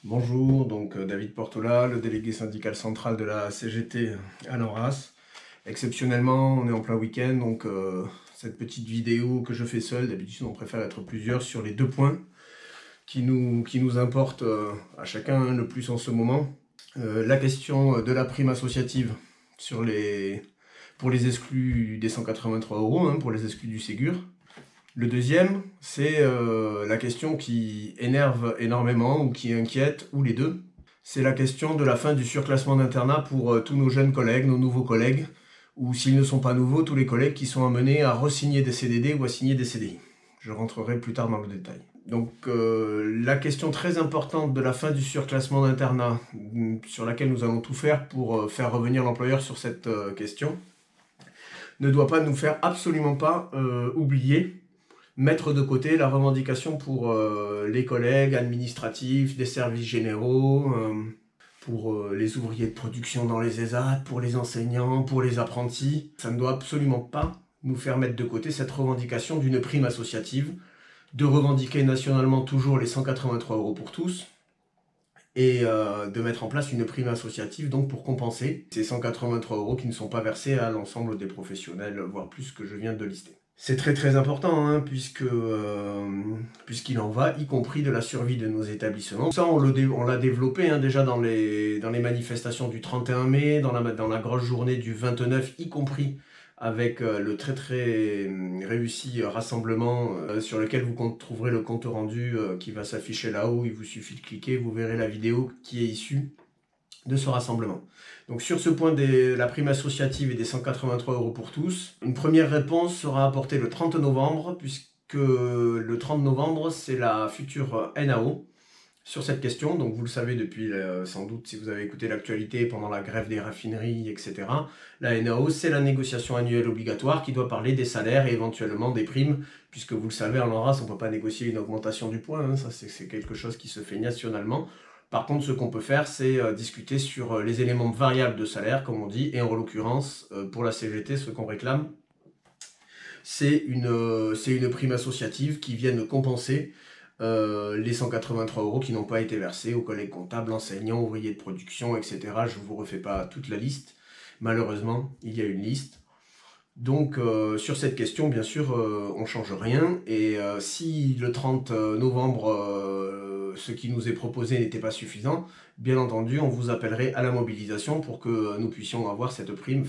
Bonjour, donc David Portola, le délégué syndical central de la CGT à l'Enras. Exceptionnellement, on est en plein week-end, donc cette petite vidéo que je fais seul, d'habitude on préfère être plusieurs, sur les deux points qui nous importent à chacun le plus en ce moment. La question de la prime associative pour les exclus des 183 €, pour les exclus du Ségur. Le deuxième, c'est la question qui énerve énormément ou qui inquiète, ou les deux. C'est la question de la fin du surclassement d'internat pour tous nos jeunes collègues, nos nouveaux collègues, ou s'ils ne sont pas nouveaux, tous les collègues qui sont amenés à re-signer des CDD ou à signer des CDI. Je rentrerai plus tard dans le détail. Donc la question très importante de la fin du surclassement d'internat, sur laquelle nous allons tout faire pour faire revenir l'employeur sur cette question, ne doit pas nous faire absolument pas oublier, mettre de côté la revendication pour les collègues administratifs, des services généraux, pour les ouvriers de production dans les ESAT, pour les enseignants, pour les apprentis. Ça ne doit absolument pas nous faire mettre de côté cette revendication d'une prime associative, de revendiquer nationalement toujours les 183 € pour tous, et de mettre en place une prime associative donc pour compenser ces 183 € qui ne sont pas versés à l'ensemble des professionnels, voire plus, que je viens de lister. C'est très important, puisqu'il en va, y compris de la survie de nos établissements. Ça, on l'a développé déjà dans les manifestations du 31 mai, dans la grosse journée du 29, y compris avec le très réussi rassemblement sur lequel vous trouverez le compte rendu qui va s'afficher là-haut. Il vous suffit de cliquer, vous verrez la vidéo qui est issue de ce rassemblement. Donc sur ce point de la prime associative et des 183 € pour tous, une première réponse sera apportée le 30 novembre, puisque le 30 novembre, c'est la future NAO sur cette question. Donc vous le savez depuis, sans doute, si vous avez écouté l'actualité pendant la grève des raffineries, etc. La NAO, c'est la négociation annuelle obligatoire qui doit parler des salaires et éventuellement des primes, puisque vous le savez, en l'Enras, on ne peut pas négocier une augmentation du point, ça c'est quelque chose qui se fait nationalement. Par contre, ce qu'on peut faire, c'est discuter sur les éléments variables de salaire, comme on dit, et en l'occurrence, pour la CGT, ce qu'on réclame, c'est une prime associative qui vienne compenser les 183 € qui n'ont pas été versés aux collègues comptables, enseignants, ouvriers de production, etc. Je ne vous refais pas toute la liste. Malheureusement, il y a une liste. Donc sur cette question, bien sûr, on ne change rien. Et si le 30 novembre, ce qui nous est proposé n'était pas suffisant, bien entendu, on vous appellerait à la mobilisation pour que nous puissions avoir cette prime,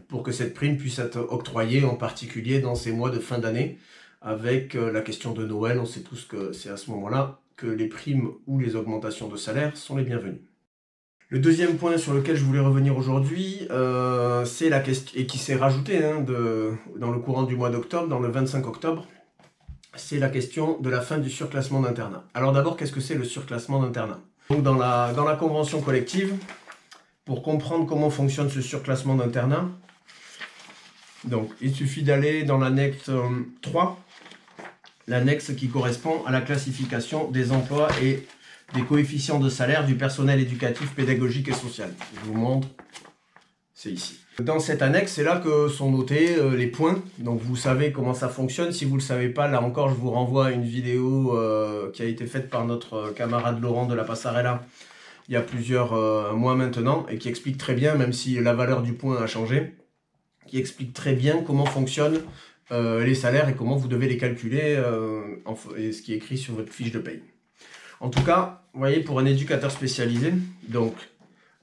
pour que cette prime puisse être octroyée, en particulier dans ces mois de fin d'année, avec la question de Noël. On sait tous que c'est à ce moment-là que les primes ou les augmentations de salaire sont les bienvenues. Le deuxième point sur lequel je voulais revenir aujourd'hui, c'est la question, et qui s'est rajouté dans le courant du mois d'octobre, dans le 25 octobre, c'est la question de la fin du surclassement d'internat. Alors d'abord, qu'est-ce que c'est le surclassement d'internat? Donc dans la convention collective, pour comprendre comment fonctionne ce surclassement d'internat, donc il suffit d'aller dans l'annexe 3, l'annexe qui correspond à la classification des emplois et des coefficients de salaire du personnel éducatif, pédagogique et social. Je vous montre, c'est ici. Dans cette annexe, c'est là que sont notés les points, donc vous savez comment ça fonctionne. Si vous ne le savez pas, là encore, je vous renvoie à une vidéo qui a été faite par notre camarade Laurent de la Passarella il y a plusieurs mois maintenant, et qui explique très bien, même si la valeur du point a changé, qui explique très bien comment fonctionnent les salaires et comment vous devez les calculer, et ce qui est écrit sur votre fiche de paye. En tout cas, vous voyez, pour un éducateur spécialisé, donc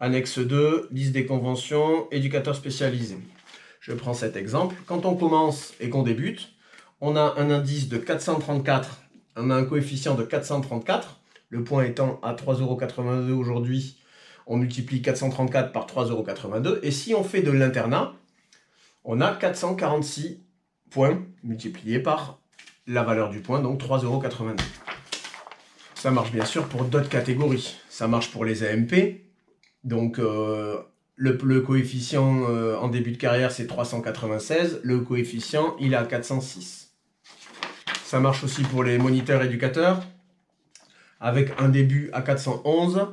annexe 2, liste des conventions, éducateur spécialisé. Je prends cet exemple. Quand on commence et qu'on débute, on a un indice de 434, on a un coefficient de 434, le point étant à 3,82 € aujourd'hui, on multiplie 434 par 3,82 €, et si on fait de l'internat, on a 446 points multipliés par la valeur du point, donc 3,82 €. Ça marche bien sûr pour d'autres catégories. Ça marche pour les AMP. Donc le coefficient en début de carrière, c'est 396. Le coefficient, il est à 406. Ça marche aussi pour les moniteurs éducateurs, avec un début à 411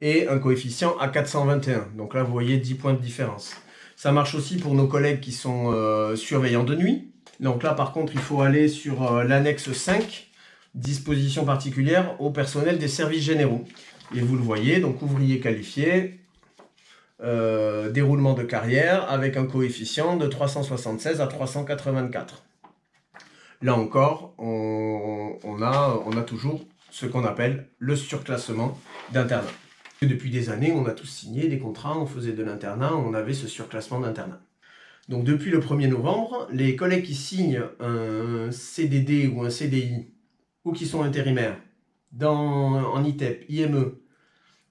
et un coefficient à 421. Donc là, vous voyez 10 points de différence. Ça marche aussi pour nos collègues qui sont surveillants de nuit. Donc là, par contre, il faut aller sur l'annexe 5, Disposition particulière au personnel des services généraux. Et vous le voyez, donc ouvrier qualifié, déroulement de carrière avec un coefficient de 376 à 384. Là encore, on a toujours ce qu'on appelle le surclassement d'internat. Depuis des années, on a tous signé des contrats, on faisait de l'internat, on avait ce surclassement d'internat. Donc depuis le 1er novembre, les collègues qui signent un CDD ou un CDI, ou qui sont intérimaires, en ITEP, IME,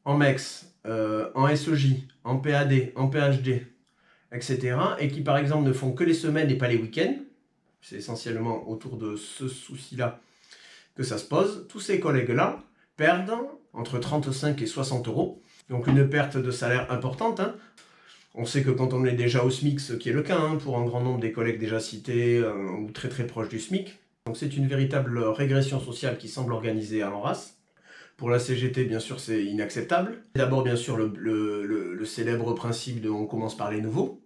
en MEX, en SEJ, en PAD, en PhD, etc., et qui par exemple ne font que les semaines et pas les week-ends, c'est essentiellement autour de ce souci-là que ça se pose, tous ces collègues-là perdent entre 35 et 60 euros, donc une perte de salaire importante. On sait que quand on est déjà au SMIC, ce qui est le cas pour un grand nombre des collègues déjà cités, ou très très proches du SMIC, donc c'est une véritable régression sociale qui semble organisée à l'ANRAS. Pour la CGT, bien sûr, c'est inacceptable. D'abord, bien sûr, le célèbre principe de « on commence par les nouveaux ».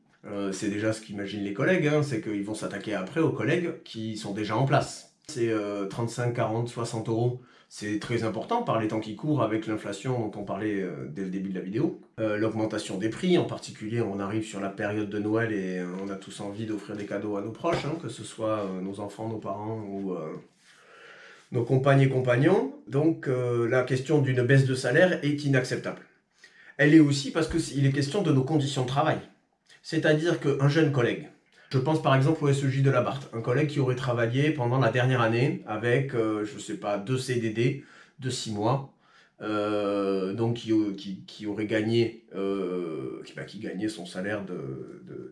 C'est déjà ce qu'imaginent les collègues, c'est qu'ils vont s'attaquer après aux collègues qui sont déjà en place. C'est 35, 40, 60 euros, c'est très important par les temps qui courent avec l'inflation dont on parlait dès le début de la vidéo. L'augmentation des prix, en particulier, on arrive sur la période de Noël et on a tous envie d'offrir des cadeaux à nos proches, que ce soit nos enfants, nos parents ou nos compagnes et compagnons. Donc la question d'une baisse de salaire est inacceptable. Elle est aussi parce qu'il est question de nos conditions de travail. C'est-à-dire qu'un jeune collègue, je pense par exemple au SEJ de la Barthe, un collègue qui aurait travaillé pendant la dernière année avec, je ne sais pas, 2 CDD de 6 mois, donc qui aurait gagné, qui gagnait son salaire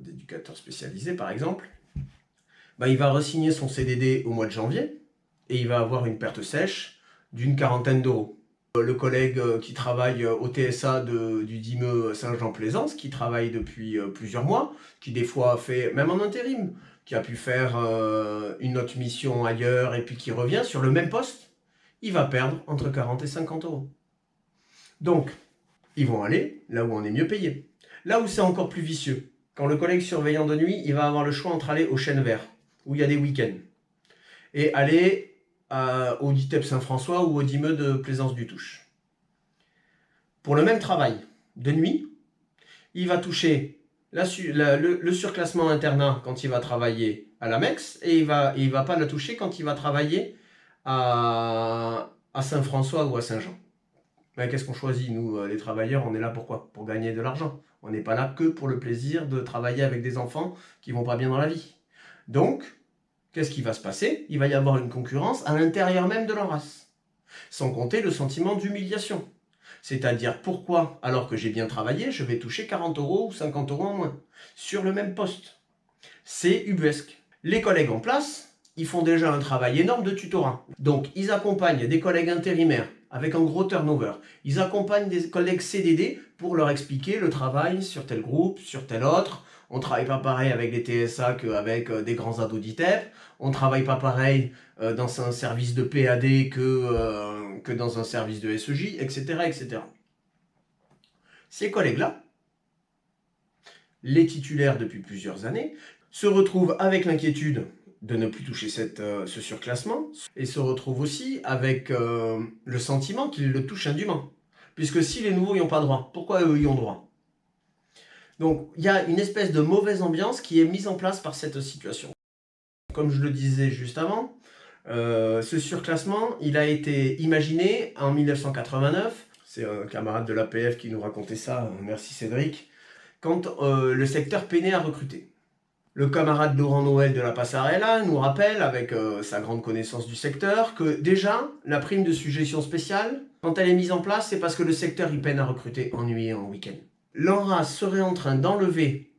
d'éducateur spécialisé par exemple, il va re-signer son CDD au mois de janvier et il va avoir une perte sèche d'une 40aine d'euros. Le collègue qui travaille au TSA du DIME Saint-Jean-Plaisance, qui travaille depuis plusieurs mois, qui des fois fait, même en intérim, qui a pu faire une autre mission ailleurs et puis qui revient sur le même poste, il va perdre entre 40 et 50 euros. Donc, ils vont aller là où on est mieux payé. Là où c'est encore plus vicieux, quand le collègue surveillant de nuit, il va avoir le choix entre aller au Chêne Vert, où il y a des week-ends, et aller au DITEP Saint-François ou au DIME de Plaisance-du-Touche. Pour le même travail de nuit, il va toucher le surclassement internat quand il va travailler à la MEX et il va pas le toucher quand il va travailler à Saint-François ou à Saint-Jean. Qu'est-ce qu'on choisit, nous, les travailleurs? On est là pourquoi? Pour gagner de l'argent. On n'est pas là que pour le plaisir de travailler avec des enfants qui vont pas bien dans la vie. Donc, qu'est-ce qui va se passer? Il va y avoir une concurrence à l'intérieur même de l'ANRAS. Sans compter le sentiment d'humiliation. C'est-à-dire, pourquoi, alors que j'ai bien travaillé, je vais toucher 40 euros ou 50 euros en moins sur le même poste? C'est ubuesque. Les collègues en place, ils font déjà un travail énorme de tutorat. Donc, ils accompagnent des collègues intérimaires avec un gros turnover. Ils accompagnent des collègues CDD pour leur expliquer le travail sur tel groupe, sur tel autre. On ne travaille pas pareil avec les TSA qu'avec des grands ados d'ITEP. On ne travaille pas pareil dans un service de PAD que dans un service de SEJ, etc., etc. Ces collègues-là, les titulaires depuis plusieurs années, se retrouvent avec l'inquiétude de ne plus toucher ce surclassement et se retrouvent aussi avec le sentiment qu'ils le touchent indûment. Puisque si les nouveaux n'y ont pas droit, pourquoi eux y ont droit? Donc il y a une espèce de mauvaise ambiance qui est mise en place par cette situation. Comme je le disais juste avant, ce surclassement, il a été imaginé en 1989. C'est un camarade de l'APF qui nous racontait ça, merci Cédric, quand le secteur peinait à recruter. Le camarade Laurent Noël de la Passarella nous rappelle, avec sa grande connaissance du secteur, que déjà, la prime de suggestion spéciale, quand elle est mise en place, c'est parce que le secteur il peine à recruter en nuit et en week-end. L'ANRAS serait en train d'enlever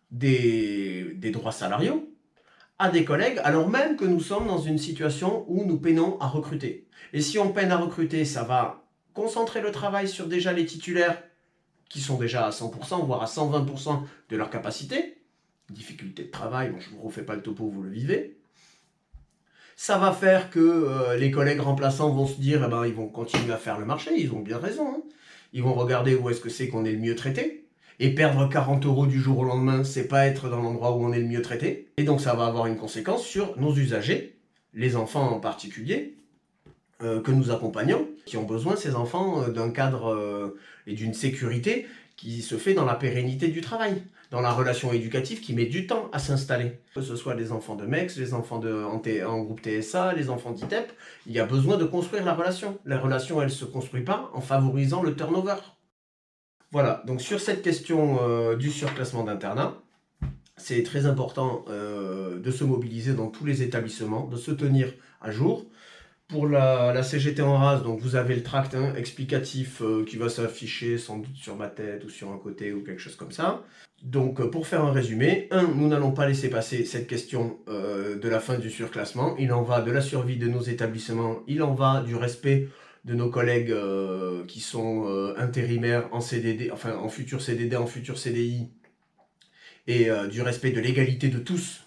des droits salariaux à des collègues, alors même que nous sommes dans une situation où nous peinons à recruter. Et si on peine à recruter, ça va concentrer le travail sur déjà les titulaires qui sont déjà à 100%, voire à 120% de leur capacité. Difficulté de travail, bon, je ne vous refais pas le topo, vous le vivez. Ça va faire que les collègues remplaçants vont se dire, ils vont continuer à faire le marché, ils ont bien raison. Ils vont regarder où est-ce que c'est qu'on est le mieux traité. Et perdre 40 euros du jour au lendemain, c'est pas être dans l'endroit où on est le mieux traité. Et donc ça va avoir une conséquence sur nos usagers, les enfants en particulier, que nous accompagnons, qui ont besoin, ces enfants, d'un cadre et d'une sécurité qui se fait dans la pérennité du travail, dans la relation éducative qui met du temps à s'installer. Que ce soit les enfants de MEX, les enfants en groupe TSA, les enfants d'ITEP, il y a besoin de construire la relation. La relation, elle ne se construit pas en favorisant le turnover. Voilà, donc sur cette question du surclassement d'internat, c'est très important de se mobiliser dans tous les établissements, de se tenir à jour. Pour la CGT en race, donc vous avez le tract explicatif qui va s'afficher sans doute sur ma tête ou sur un côté ou quelque chose comme ça. Donc pour faire un résumé, nous n'allons pas laisser passer cette question de la fin du surclassement. Il en va de la survie de nos établissements, il en va du respect de nos collègues qui sont intérimaires en CDD, enfin en futur CDD, en futur CDI, et du respect de l'égalité de tous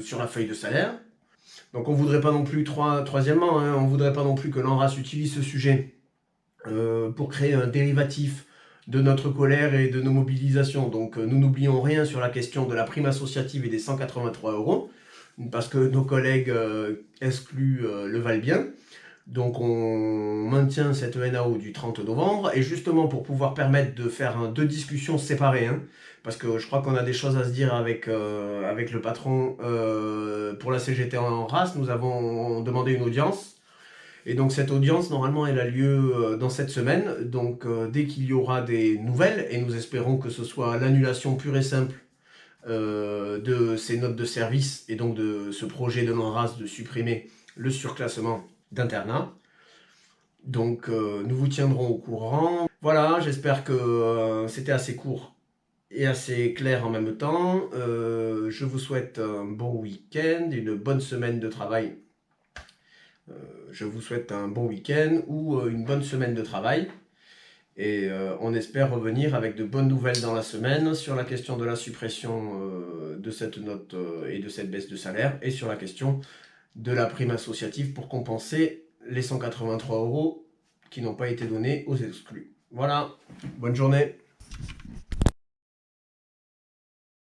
sur la feuille de salaire. Donc on voudrait pas non plus, troisièmement, on voudrait pas non plus que l'ANRAS utilise ce sujet pour créer un dérivatif de notre colère et de nos mobilisations. Donc nous n'oublions rien sur la question de la prime associative et des 183 €, parce que nos collègues exclus le valent bien. Donc on maintient cette ENAO du 30 novembre, et justement pour pouvoir permettre de faire deux discussions séparées, parce que je crois qu'on a des choses à se dire avec le patron pour la CGT en race, nous avons demandé une audience, et donc cette audience normalement elle a lieu dans cette semaine, donc dès qu'il y aura des nouvelles, et nous espérons que ce soit l'annulation pure et simple de ces notes de service, et donc de ce projet de l'ANRAS de supprimer le surclassement d'internat. Donc nous vous tiendrons au courant. Voilà, j'espère que c'était assez court et assez clair en même temps. Je vous souhaite un bon week-end, une bonne semaine de travail. Je vous souhaite un bon week-end ou une bonne semaine de travail. Et on espère revenir avec de bonnes nouvelles dans la semaine sur la question de la suppression de cette note et de cette baisse de salaire, et sur la question de la prime associative pour compenser les 183 € qui n'ont pas été donnés aux exclus. Voilà, bonne journée.